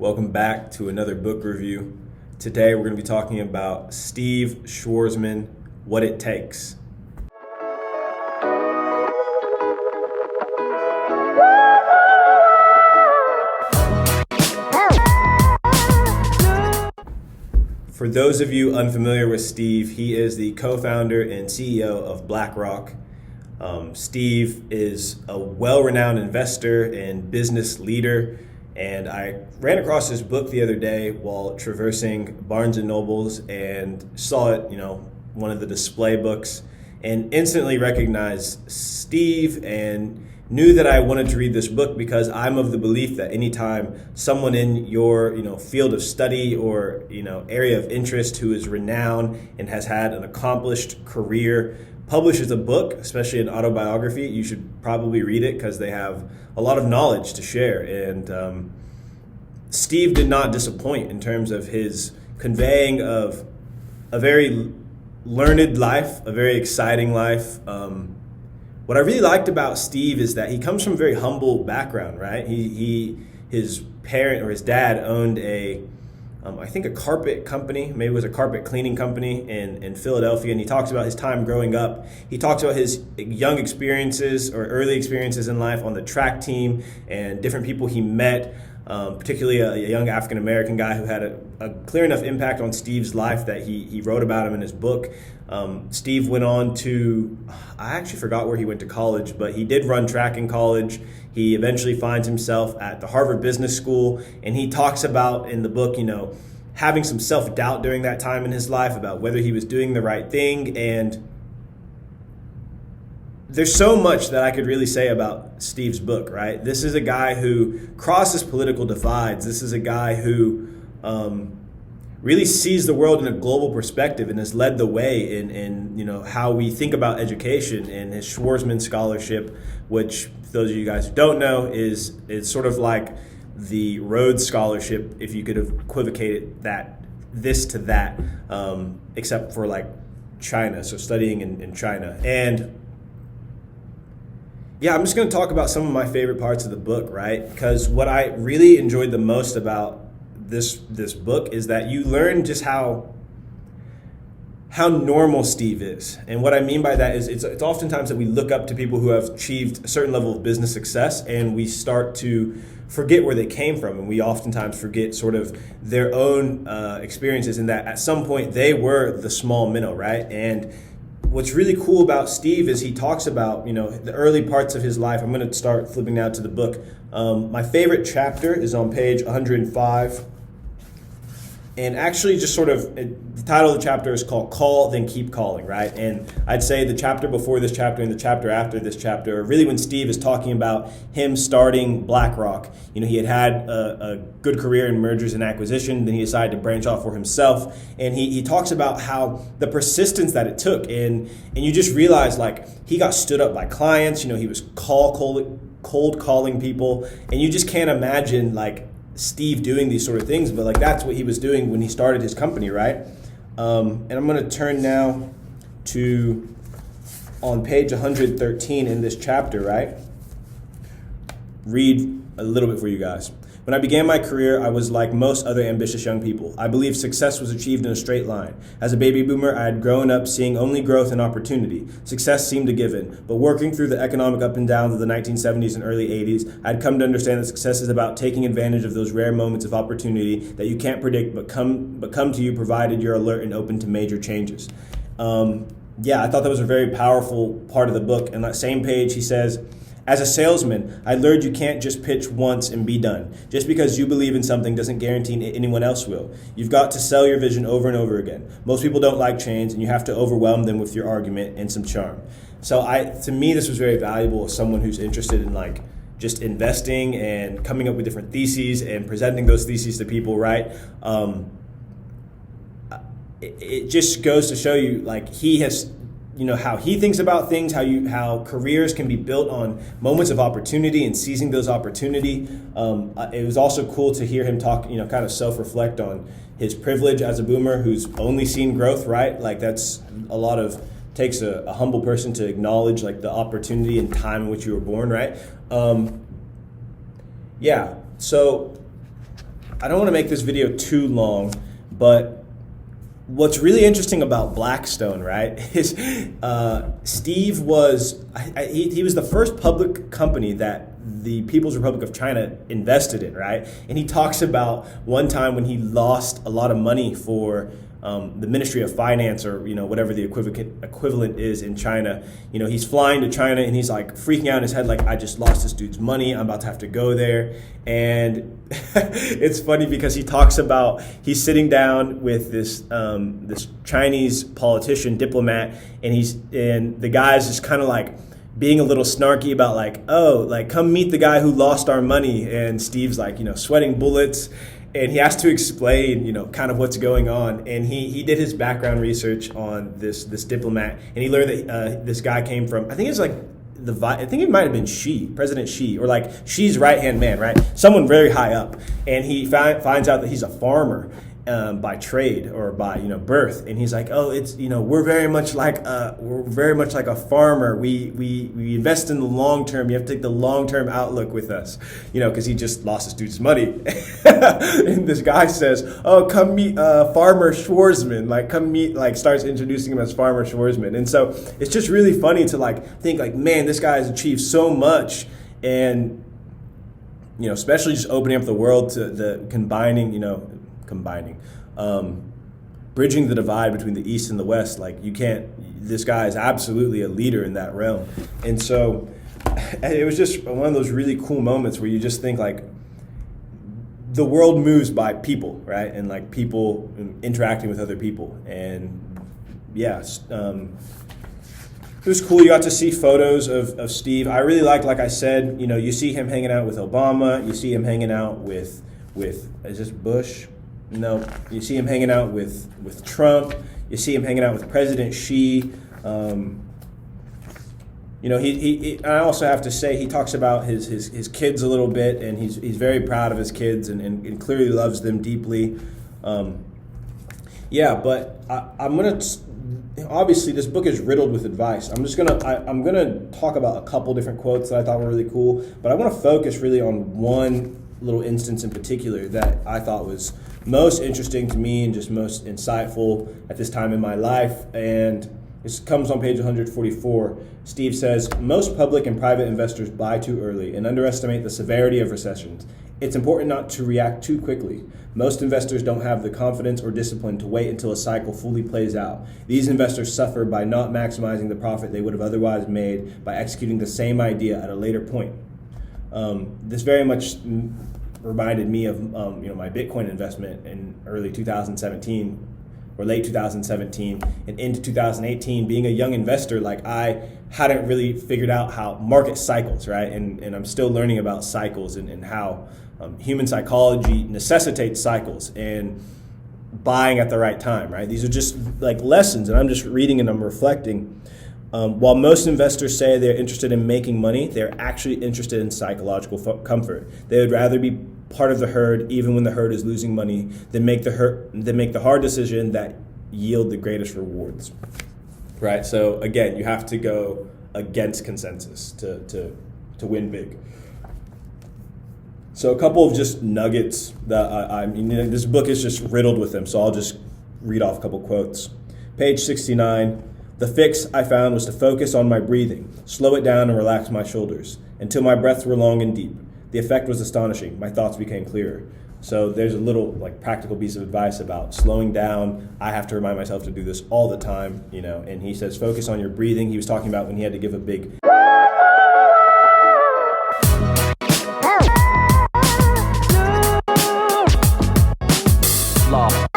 Welcome back to another book review. Today we're going to be talking about Steve Schwarzman, What It Takes. For those of you unfamiliar with Steve, he is the co-founder and CEO of BlackRock. Steve is a well-renowned investor and business leader, and I ran across his book the other day while traversing Barnes and Nobles and saw it, one of the display books, and instantly recognized Steve and knew that I wanted to read this book because I'm of the belief that anytime someone in your field of study or area of interest who is renowned and has had an accomplished career publishes a book, especially an autobiography, you should probably read it because they have a lot of knowledge to share. And Steve did not disappoint in terms of his conveying of a very learned life, a very exciting life. What I really liked about Steve is that he comes from a very humble background, right? His parent or his dad owned I think a carpet company, maybe it was a carpet cleaning company in Philadelphia, and he talks about his time growing up. He talks about his young experiences or early experiences in life on the track team and different people he met, particularly a young African-American guy who had a clear enough impact on Steve's life that he wrote about him in his book. Steve went on to, I actually forgot where he went to college, but he did run track in college. He eventually finds himself at the Harvard Business School, and he talks about in the book, having some self-doubt during that time in his life about whether he was doing the right thing. And there's so much that I could really say about Steve's book, right? This is a guy who crosses political divides. This is a guy who really sees the world in a global perspective and has led the way in how we think about education. And his Schwarzman scholarship, which for those of you guys who don't know, is sort of like the Rhodes Scholarship, if you could have equivocated this to that, except for like China, so studying in China. And yeah, I'm just going to talk about some of my favorite parts of the book, right? Because what I really enjoyed the most about this book is that you learn just how normal Steve is. And what I mean by that is it's oftentimes that we look up to people who have achieved a certain level of business success, and we start to forget where they came from, and we oftentimes forget sort of their own experiences, and that at some point they were the small minnow, right? And what's really cool about Steve is he talks about the early parts of his life. I'm going to start flipping now to the book. My favorite chapter is on page 105. And actually just sort of, the title of the chapter is called Call, Then Keep Calling, right? And I'd say the chapter before this chapter and the chapter after this chapter are really when Steve is talking about him starting BlackRock. He had a good career in mergers and acquisition, then he decided to branch off for himself. And he talks about how the persistence that it took, and you just realize like he got stood up by clients, he was cold calling people, and you just can't imagine like Steve doing these sort of things, but like that's what he was doing when he started his company, right? And I'm going to turn now to on page 113 in this chapter, right? Read a little bit for you guys. When I began my career, I was like most other ambitious young people. I believed success was achieved in a straight line. As a baby boomer, I had grown up seeing only growth and opportunity. Success seemed a given, but working through the economic up and downs of the 1970s and early 80s, I had come to understand that success is about taking advantage of those rare moments of opportunity that you can't predict but come to you provided you're alert and open to major changes. I thought that was a very powerful part of the book. And that same page, he says, as a salesman, I learned you can't just pitch once and be done. Just because you believe in something doesn't guarantee anyone else will. You've got to sell your vision over and over again. Most people don't like change, and you have to overwhelm them with your argument and some charm. So to me, this was very valuable as someone who's interested in like just investing and coming up with different theses and presenting those theses to people, right? It just goes to show you like he has how he thinks about things, how careers can be built on moments of opportunity and seizing those opportunity. It was also cool to hear him talk, kind of self-reflect on his privilege as a boomer who's only seen growth, right? Like that's takes a humble person to acknowledge like the opportunity and time in which you were born, right? So I don't want to make this video too long, but what's really interesting about Blackstone, right, is Steve was he was the first public company that the People's Republic of China invested in, right? And he talks about one time when he lost a lot of money for the Ministry of Finance, or whatever the equivalent is in China. He's flying to China and he's like freaking out in his head, like, I just lost this dude's money, I'm about to have to go there. And it's funny because he talks about he's sitting down with this Chinese politician, diplomat, and the guy's just kind of like being a little snarky about like, oh, like, come meet the guy who lost our money. And Steve's like, sweating bullets. And he has to explain, kind of what's going on. And he did his background research on this diplomat, and he learned that this guy came from, I think it's like I think it might have been President Xi, or like Xi's right-hand man, right? Someone very high up. And he finds out that he's a farmer by trade, or by birth, and he's like, oh, it's we're very much like a farmer. We invest in the long term. You have to take the long term outlook with us, because he just lost his dude's money. And this guy says, oh, come meet Farmer Schwarzman. Like, come meet, like, starts introducing him as Farmer Schwarzman. And so it's just really funny to like think like, man, this guy has achieved so much, and especially just opening up the world to the bridging the divide between the East and the West. Like, this guy is absolutely a leader in that realm. And so it was just one of those really cool moments where you just think like the world moves by people, right? And like people interacting with other people. And yes, it was cool. You got to see photos of Steve. I really like I said, you see him hanging out with Obama. You see him hanging out with is this Bush? No, you see him hanging out with Trump. You see him hanging out with President Xi. I also have to say, he talks about his kids a little bit, and he's very proud of his kids, and clearly loves them deeply. But I'm gonna obviously this book is riddled with advice. I'm gonna talk about a couple different quotes that I thought were really cool, but I want to focus really on one little instance in particular that I thought was most interesting to me and just most insightful at this time in my life. And this comes on page 144. Steve says, most public and private investors buy too early and underestimate the severity of recessions. It's important not to react too quickly. Most investors don't have the confidence or discipline to wait until a cycle fully plays out. These investors suffer by not maximizing the profit they would have otherwise made by executing the same idea at a later point. This very much reminded me of my Bitcoin investment in early 2017 or late 2017 and into 2018. Being a young investor, like, I hadn't really figured out how market cycles, right? And I'm still learning about cycles and how human psychology necessitates cycles and buying at the right time, right? These are just like lessons, and I'm just reading and I'm reflecting. While most investors say they're interested in making money, they're actually interested in psychological comfort. They would rather be part of the herd, even when the herd is losing money, than make the hard decision that yield the greatest rewards. Right. So again, you have to go against consensus to win big. So a couple of just nuggets that this book is just riddled with them. So I'll just read off a couple quotes. Page 69. The fix I found was to focus on my breathing, slow it down and relax my shoulders until my breaths were long and deep. The effect was astonishing. My thoughts became clearer. So there's a little practical piece of advice about slowing down. I have to remind myself to do this all the time, and he says, focus on your breathing. He was talking about when he had to give a big law.